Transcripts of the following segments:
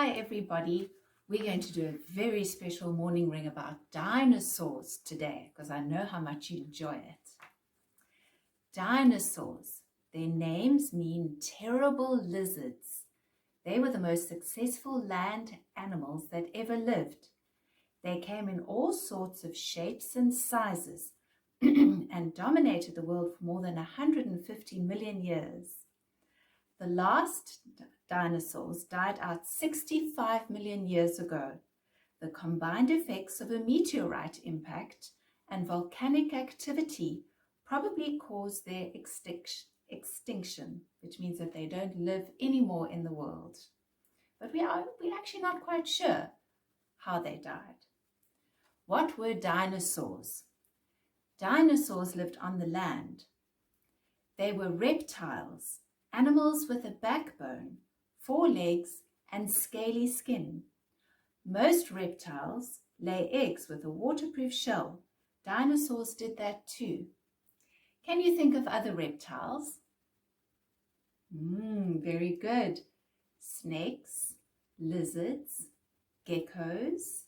Hi everybody, we're going to do a very special morning ring about dinosaurs today because I know how much you enjoy it. Dinosaurs, their names mean terrible lizards. They were the most successful land animals that ever lived. They came in all sorts of shapes and sizes and dominated the world for more than 150 million years. The last dinosaurs died out 65 million years ago. The combined effects of a meteorite impact and volcanic activity probably caused their extinction, which means that they don't live anymore in the world. But we're actually not quite sure how they died. What were dinosaurs? Dinosaurs lived on the land. They were reptiles, animals with a backbone, 4 legs, and scaly skin. Most reptiles lay eggs with a waterproof shell. Dinosaurs did that too. Can you think of other reptiles? Very good. Snakes, lizards, geckos.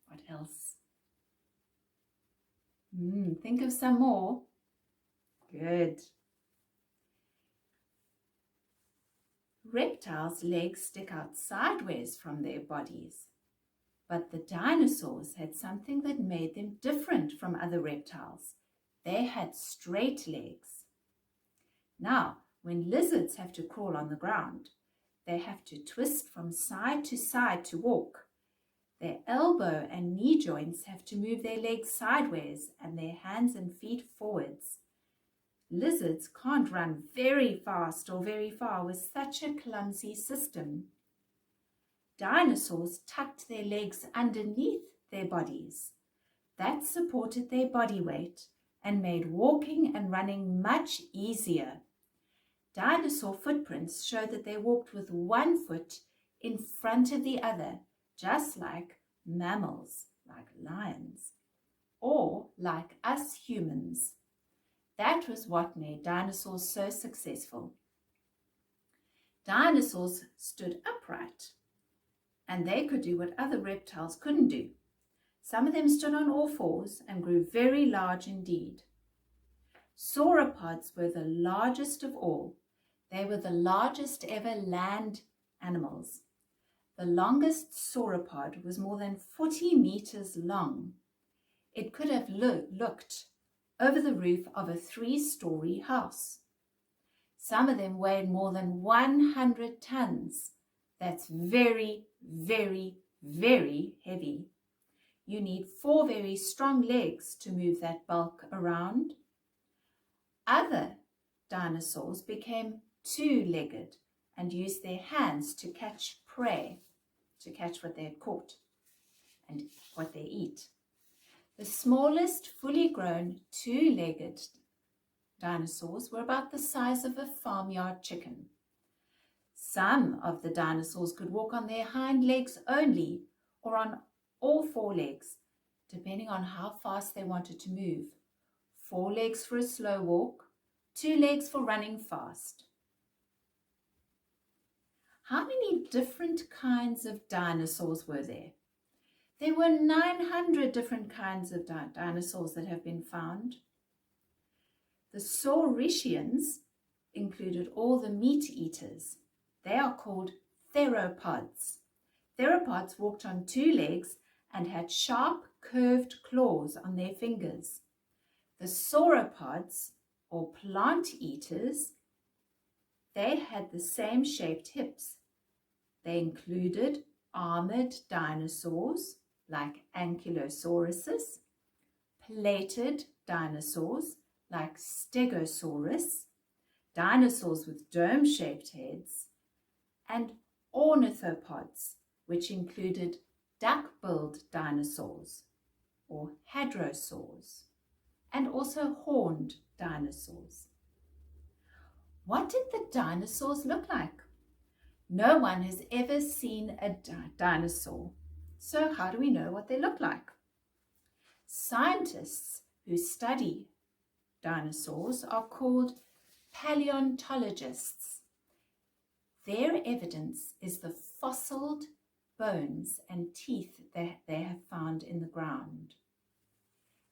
What else? Think of some more. Good. Reptiles' legs stick out sideways from their bodies, but the dinosaurs had something that made them different from other reptiles. They had straight legs. Now, when lizards have to crawl on the ground, they have to twist from side to walk. Their elbow and knee joints have to move their legs sideways and their hands and feet forwards. Lizards can't run very fast or very far with such a clumsy system. Dinosaurs tucked their legs underneath their bodies. That supported their body weight and made walking and running much easier. Dinosaur footprints show that they walked with one foot in front of the other, just like mammals, like lions, or like us humans. That was what made dinosaurs so successful. Dinosaurs stood upright, and they could do what other reptiles couldn't do. Some of them stood on all fours and grew very large indeed. Sauropods were the largest of all. They were the largest ever land animals. The longest sauropod was more than 40 meters long. It could have looked over the roof of a 3-story house. Some of them weighed more than 100 tons. That's very, very, very heavy. You need 4 very strong legs to move that bulk around. Other dinosaurs became 2-legged and used their hands to catch prey, to catch what they had caught and what they eat. The smallest fully grown 2-legged dinosaurs were about the size of a farmyard chicken. Some of the dinosaurs could walk on their hind legs only or on all 4 legs, depending on how fast they wanted to move. 4 legs for a slow walk, 2 legs for running fast. How many different kinds of dinosaurs were there? There were 900 different kinds of dinosaurs that have been found. The Saurischians included all the meat eaters. They are called theropods. Theropods walked on 2 legs and had sharp, curved claws on their fingers. The sauropods, or plant eaters, they had the same shaped hips. They included armored dinosaurs, like Ankylosauruses, plated dinosaurs like Stegosaurus, dinosaurs with dome-shaped heads, and ornithopods, which included duck-billed dinosaurs or hadrosaurs, and also horned dinosaurs. What did the dinosaurs look like? No one has ever seen a dinosaur. So how do we know what they look like? Scientists who study dinosaurs are called paleontologists. Their evidence is the fossiled bones and teeth that they have found in the ground.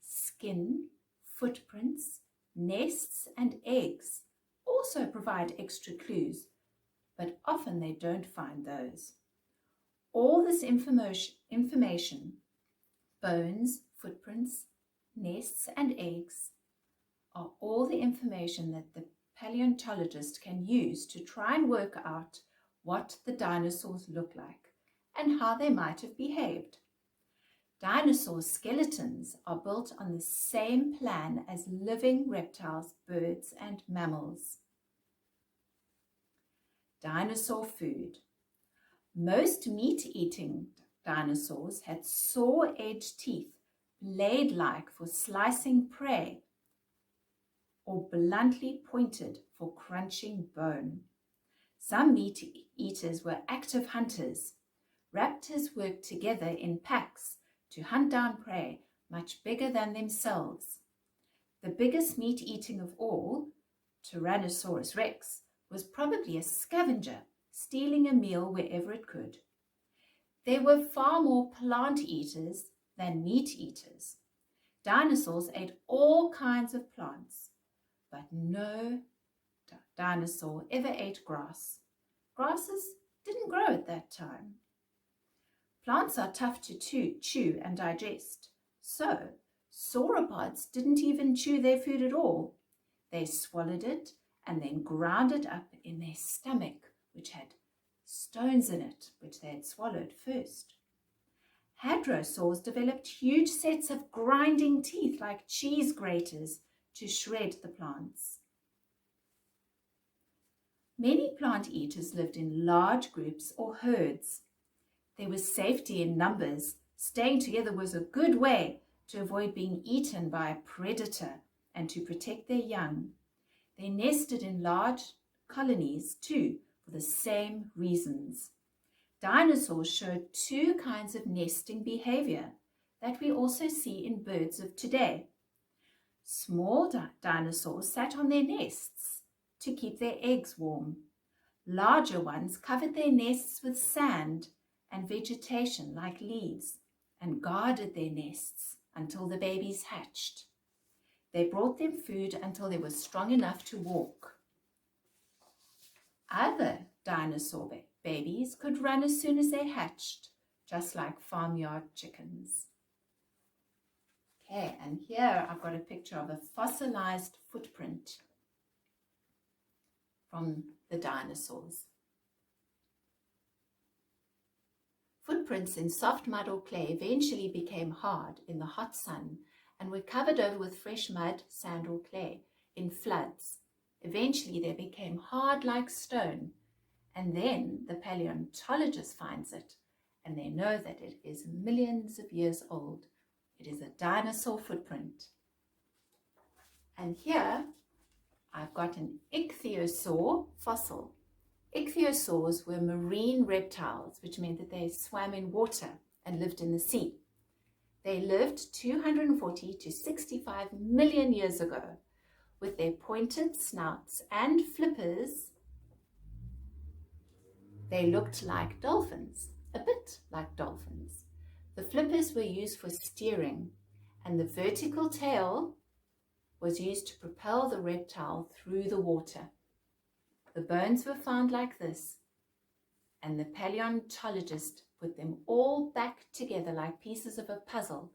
Skin, footprints, nests and eggs also provide extra clues, but often they don't find those. All this information, bones, footprints, nests and eggs, are all the information that the paleontologist can use to try and work out what the dinosaurs look like and how they might have behaved. Dinosaur skeletons are built on the same plan as living reptiles, birds and mammals. Dinosaur food. Most meat-eating dinosaurs had saw-edged teeth, blade-like for slicing prey, or bluntly pointed for crunching bone. Some meat eaters were active hunters. Raptors worked together in packs to hunt down prey much bigger than themselves. The biggest meat eating of all, Tyrannosaurus rex, was probably a scavenger, stealing a meal wherever it could. There were far more plant eaters than meat eaters. Dinosaurs ate all kinds of plants, but no dinosaur ever ate grass. Grasses didn't grow at that time. Plants are tough to chew and digest, so sauropods didn't even chew their food at all. They swallowed it and then ground it up in their stomach, which had stones in it, which they had swallowed first. Hadrosaurs developed huge sets of grinding teeth like cheese graters to shred the plants. Many plant eaters lived in large groups or herds. There was safety in numbers. Staying together was a good way to avoid being eaten by a predator and to protect their young. They nested in large colonies too, for the same reasons. Dinosaurs showed two kinds of nesting behavior that we also see in birds of today. Small dinosaurs sat on their nests to keep their eggs warm. Larger ones covered their nests with sand and vegetation like leaves and guarded their nests until the babies hatched. They brought them food until they were strong enough to walk. Other dinosaur babies could run as soon as they hatched, just like farmyard chickens. Okay, and here I've got a picture of a fossilized footprint from the dinosaurs. Footprints in soft mud or clay eventually became hard in the hot sun and were covered over with fresh mud, sand or clay in floods. Eventually they became hard like stone, and then the paleontologist finds it and they know that it is millions of years old. It is a dinosaur footprint. And here I've got an ichthyosaur fossil. Ichthyosaurs were marine reptiles, which meant that they swam in water and lived in the sea. They lived 240 to 65 million years ago. With their pointed snouts and flippers, they looked like dolphins, a bit like dolphins. The flippers were used for steering, and the vertical tail was used to propel the reptile through the water. The bones were found like this, and the paleontologist put them all back together like pieces of a puzzle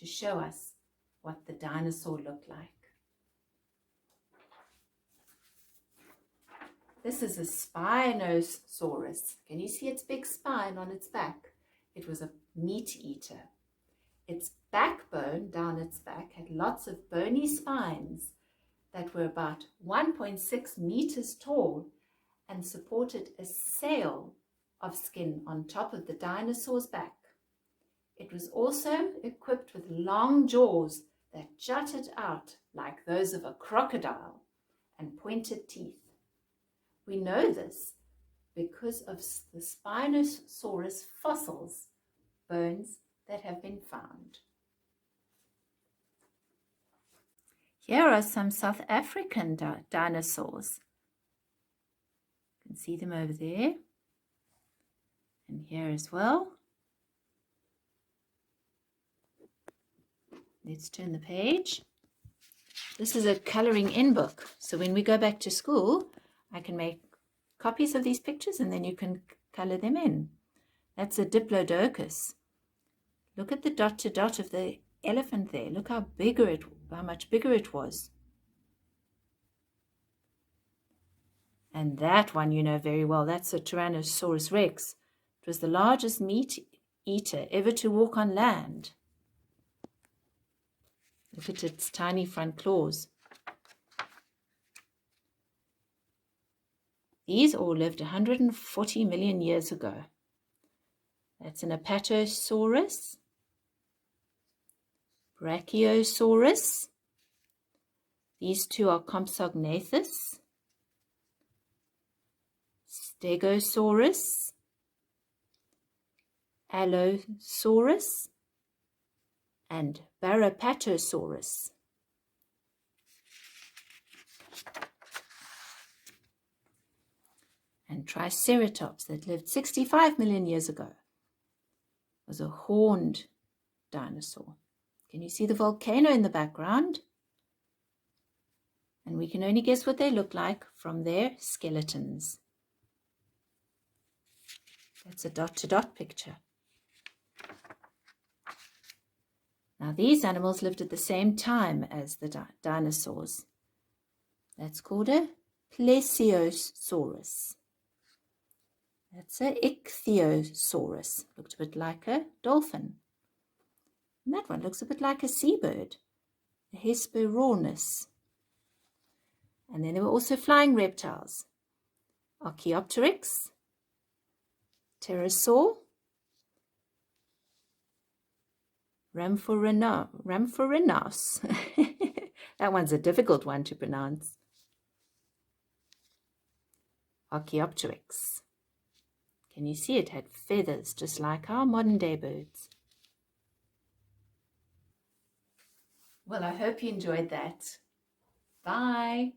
to show us what the dinosaur looked like. This is a Spinosaurus. Can you see its big spine on its back? It was a meat eater. Its backbone down its back had lots of bony spines that were about 1.6 meters tall and supported a sail of skin on top of the dinosaur's back. It was also equipped with long jaws that jutted out like those of a crocodile and pointed teeth. We know this because of the Spinosaurus fossils, bones that have been found. Here are some South African dinosaurs. You can see them over there and here as well. Let's turn the page. This is a colouring in book, so when we go back to school I can make copies of these pictures and then you can colour them in. That's a diplodocus. Look at the dot to dot of the elephant there. Look how much bigger it was. And that one you know very well, that's a Tyrannosaurus rex. It was the largest meat eater ever to walk on land. Look at its tiny front claws. These all lived 140 million years ago. That's an Apatosaurus, Brachiosaurus. These two are Compsognathus, Stegosaurus, Allosaurus, and Barapatosaurus. And Triceratops, that lived 65 million years ago, was a horned dinosaur. Can you see the volcano in the background? And we can only guess what they look like from their skeletons. That's a dot-to-dot picture. Now these animals lived at the same time as the dinosaurs. That's called a Plesiosaurus. That's a Ichthyosaurus. Looked a bit like a dolphin. And that one looks a bit like a seabird, a Hesperornis. And then there were also flying reptiles. Archaeopteryx, pterosaur, Rhamphorhynchus. That one's a difficult one to pronounce. Archaeopteryx. Can you see it had feathers just like our modern day birds? Well, I hope you enjoyed that. Bye.